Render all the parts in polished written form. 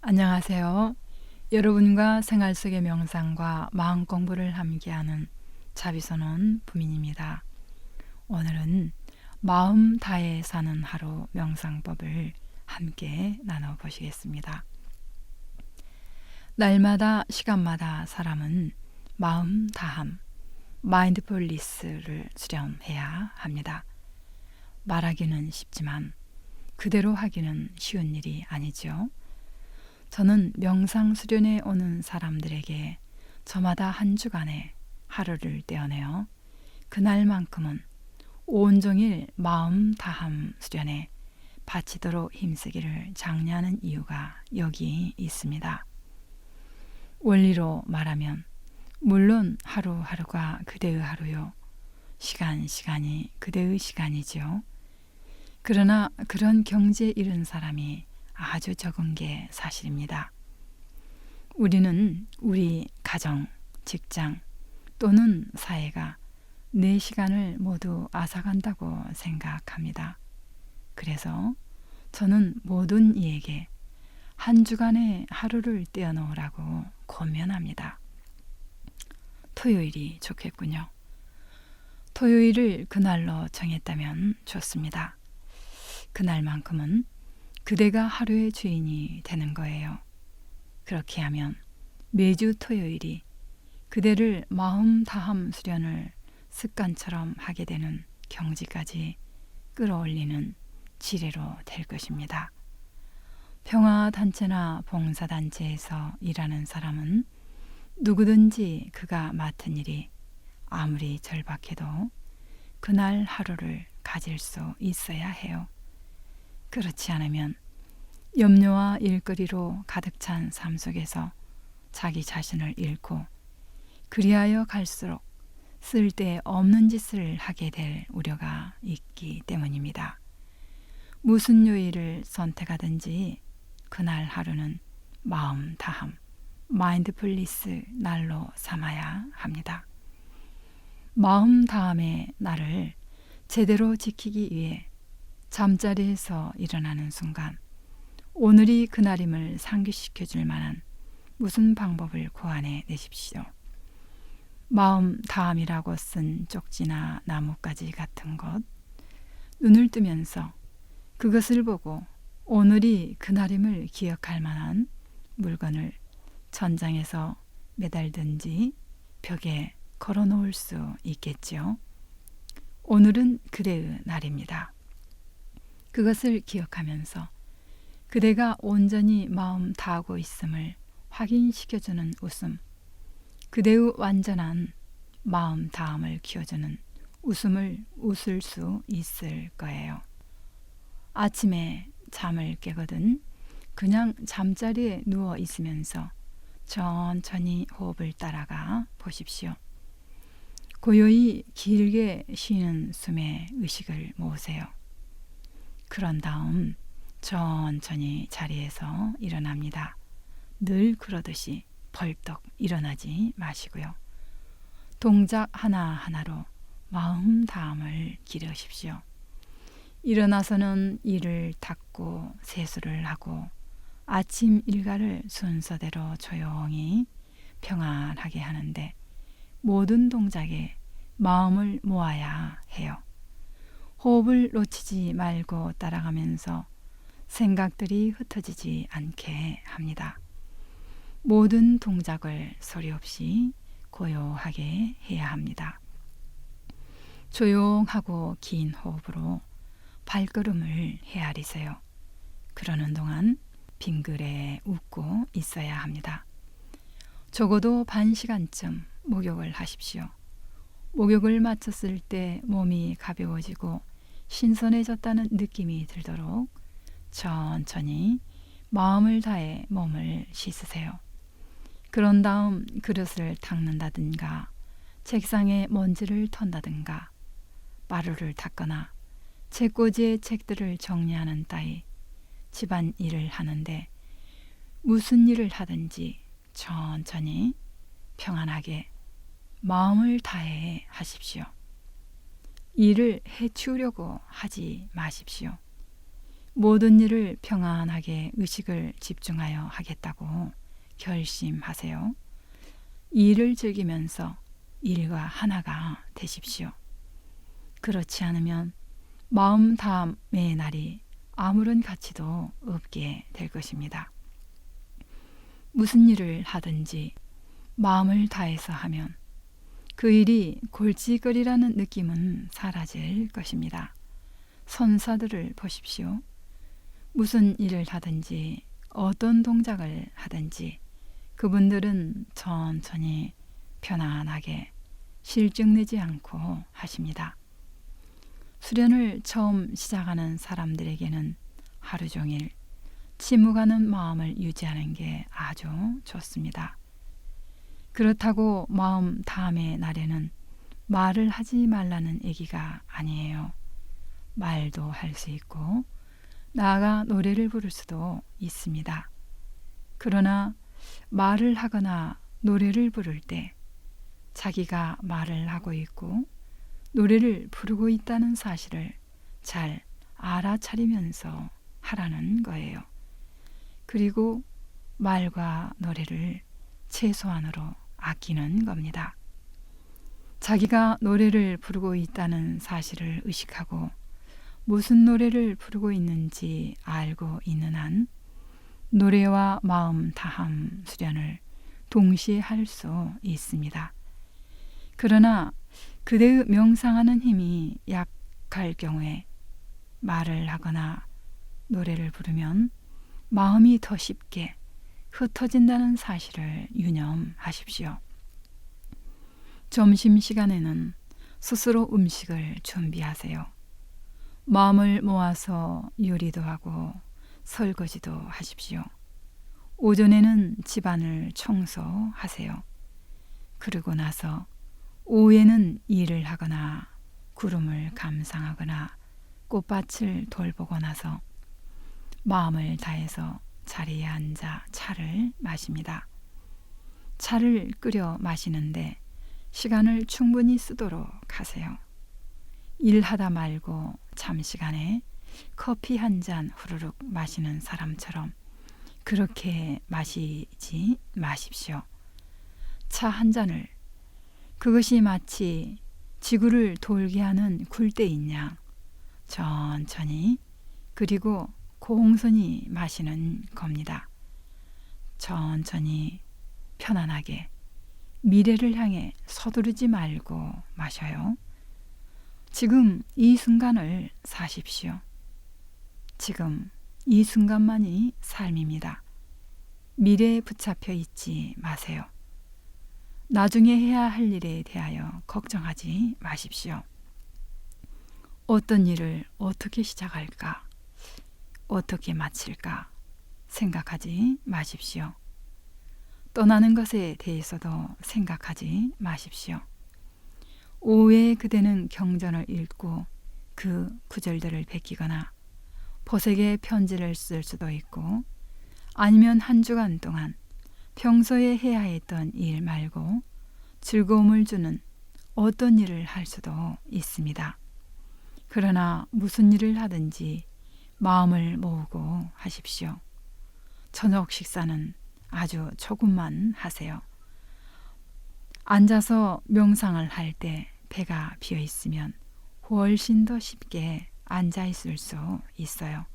안녕하세요. 여러분과 생활 속의 명상과 마음 공부를 함께하는 자비선원 부민입니다. 오늘은 마음 다해 사는 하루 명상법을 함께 나눠보시겠습니다. 날마다 시간마다 사람은 마음 다함, 마인드풀리스를 수련해야 합니다. 말하기는 쉽지만 그대로 하기는 쉬운 일이 아니죠. 저는 명상 수련에 오는 사람들에게 저마다 한 주간의 하루를 떼어내어 그날만큼은 온종일 마음 다함 수련에 바치도록 힘쓰기를 장려하는 이유가 여기 있습니다. 원리로 말하면 물론 하루하루가 그대의 하루요. 시간이 그대의 시간이지요. 그러나 그런 경지에 이른 사람이 아주 적은 게 사실입니다. 우리는 우리 가정, 직장 또는 사회가 내 시간을 모두 앗아간다고 생각합니다. 그래서 저는 모든 이에게 한 주간의 하루를 떼어놓으라고 권면합니다. 토요일이 좋겠군요. 토요일을 그날로 정했다면 좋습니다. 그날만큼은 그대가 하루의 주인이 되는 거예요. 그렇게 하면 매주 토요일이 그대를 마음 다함 수련을 습관처럼 하게 되는 경지까지 끌어올리는 지뢰로 될 것입니다. 평화단체나 봉사단체에서 일하는 사람은 누구든지 그가 맡은 일이 아무리 절박해도 그날 하루를 가질 수 있어야 해요. 그렇지 않으면 염려와 일거리로 가득 찬 삶 속에서 자기 자신을 잃고 그리하여 갈수록 쓸데없는 짓을 하게 될 우려가 있기 때문입니다. 무슨 요일을 선택하든지 그날 하루는 마음 다함, 마인드풀리스 날로 삼아야 합니다. 마음 다함의 날을 제대로 지키기 위해 잠자리에서 일어나는 순간 오늘이 그날임을 상기시켜 줄 만한 무슨 방법을 고안해 내십시오. 마음 다함이라고 쓴 쪽지나 나뭇가지 같은 것, 눈을 뜨면서 그것을 보고 오늘이 그날임을 기억할 만한 물건을 천장에서 매달든지 벽에 걸어 놓을 수 있겠지요. 오늘은 그대의 날입니다. 그것을 기억하면서 그대가 온전히 마음 다하고 있음을 확인시켜주는 웃음, 그대의 완전한 마음 다함을 키워주는 웃음을 웃을 수 있을 거예요. 아침에 잠을 깨거든 그냥 잠자리에 누워 있으면서 천천히 호흡을 따라가 보십시오. 고요히 길게 쉬는 숨에 의식을 모으세요. 그런 다음 천천히 자리에서 일어납니다. 늘 그러듯이 벌떡 일어나지 마시고요. 동작 하나하나로 마음 다함을 기르십시오. 일어나서는 이를 닦고 세수를 하고 아침 일과를 순서대로 조용히 평안하게 하는데 모든 동작에 마음을 모아야 해요. 호흡을 놓치지 말고 따라가면서 생각들이 흩어지지 않게 합니다. 모든 동작을 소리 없이 고요하게 해야 합니다. 조용하고 긴 호흡으로 발걸음을 헤아리세요. 그러는 동안 빙그레 웃고 있어야 합니다. 적어도 반 시간쯤 목욕을 하십시오. 목욕을 마쳤을 때 몸이 가벼워지고 신선해졌다는 느낌이 들도록 천천히 마음을 다해 몸을 씻으세요. 그런 다음 그릇을 닦는다든가 책상에 먼지를 턴다든가 마루를 닦거나 책꽂이의 책들을 정리하는 따위 집안 일을 하는데 무슨 일을 하든지 천천히 평안하게 마음을 다해 하십시오. 일을 해치우려고 하지 마십시오. 모든 일을 평안하게 의식을 집중하여 하겠다고 결심하세요. 일을 즐기면서 일과 하나가 되십시오. 그렇지 않으면 마음 다함의 날이 아무런 가치도 없게 될 것입니다. 무슨 일을 하든지 마음을 다해서 하면 그 일이 골칫거리라는 느낌은 사라질 것입니다. 선사들을 보십시오. 무슨 일을 하든지 어떤 동작을 하든지 그분들은 천천히 편안하게 실증내지 않고 하십니다. 수련을 처음 시작하는 사람들에게는 하루 종일 침묵하는 마음을 유지하는 게 아주 좋습니다. 그렇다고 마음 다음의 날에는 말을 하지 말라는 얘기가 아니에요. 말도 할 수 있고 나아가 노래를 부를 수도 있습니다. 그러나 말을 하거나 노래를 부를 때 자기가 말을 하고 있고 노래를 부르고 있다는 사실을 잘 알아차리면서 하라는 거예요. 그리고 말과 노래를 최소한으로 아끼는 겁니다. 자기가 노래를 부르고 있다는 사실을 의식하고 무슨 노래를 부르고 있는지 알고 있는 한 노래와 마음 다함 수련을 동시에 할 수 있습니다. 그러나 그대의 명상하는 힘이 약할 경우에 말을 하거나 노래를 부르면 마음이 더 쉽게 흩어진다는 사실을 유념하십시오. 점심시간에는 스스로 음식을 준비하세요. 마음을 모아서 요리도 하고 설거지도 하십시오. 오전에는 집안을 청소하세요. 그러고 나서 오후에는 일을 하거나 구름을 감상하거나 꽃밭을 돌보고 나서 마음을 다해서 자리에 앉아 차를 마십니다. 차를 끓여 마시는데 시간을 충분히 쓰도록 하세요. 일하다 말고 잠시간에 커피 한 잔 후루룩 마시는 사람처럼 그렇게 마시지 마십시오. 차 한 잔을 그것이 마치 지구를 돌게 하는 굴대인 양 천천히 그리고 공손히 마시는 겁니다. 천천히 편안하게 미래를 향해 서두르지 말고 마셔요. 지금 이 순간을 사십시오. 지금 이 순간만이 삶입니다. 미래에 붙잡혀 있지 마세요. 나중에 해야 할 일에 대하여 걱정하지 마십시오. 어떤 일을 어떻게 시작할까? 어떻게 마칠까? 생각하지 마십시오. 떠나는 것에 대해서도 생각하지 마십시오. 오후에 그대는 경전을 읽고 그 구절들을 베끼거나 보색의 편지를 쓸 수도 있고 아니면 한 주간 동안 평소에 해야 했던 일 말고 즐거움을 주는 어떤 일을 할 수도 있습니다. 그러나 무슨 일을 하든지 마음을 모으고 하십시오. 저녁 식사는 아주 조금만 하세요. 앉아서 명상을 할 때 배가 비어 있으면 훨씬 더 쉽게 앉아 있을 수 있어요.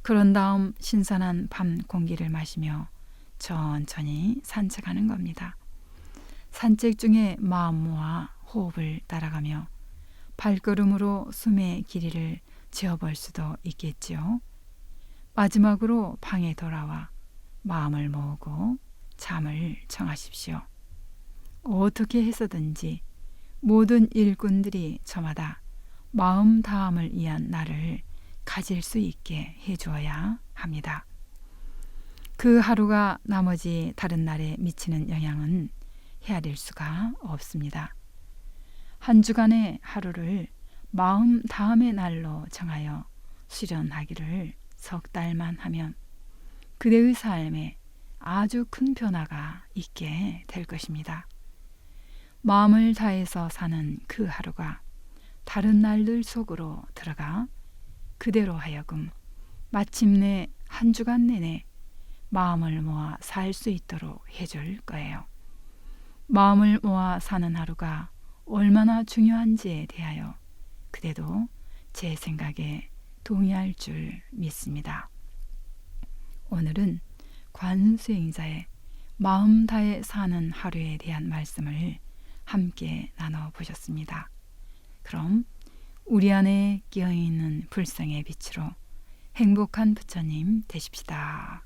그런 다음 신선한 밤 공기를 마시며 천천히 산책하는 겁니다. 산책 중에 마음 모아 호흡을 따라가며 발걸음으로 숨의 길이를 재어볼 수도 있겠지요. 마지막으로 방에 돌아와 마음을 모으고 잠을 청하십시오. 어떻게 해서든지 모든 일꾼들이 저마다 마음 다함을 위한 날을 가질 수 있게 해주어야 합니다. 그 하루가 나머지 다른 날에 미치는 영향은 헤아릴 수가 없습니다. 한 주간의 하루를 마음 다함의 날로 정하여 수련하기를 석 달만 하면 그대의 삶에 아주 큰 변화가 있게 될 것입니다. 마음을 다해서 사는 그 하루가 다른 날들 속으로 들어가 그대로 하여금 마침내 한 주간 내내 마음을 모아 살 수 있도록 해줄 거예요. 마음을 모아 사는 하루가 얼마나 중요한지에 대하여 그대도 제 생각에 동의할 줄 믿습니다. 오늘은 관수행자의 마음 다해 사는 하루에 대한 말씀을 함께 나눠보셨습니다. 그럼 우리 안에 끼어있는 불성의 빛으로 행복한 부처님 되십시다.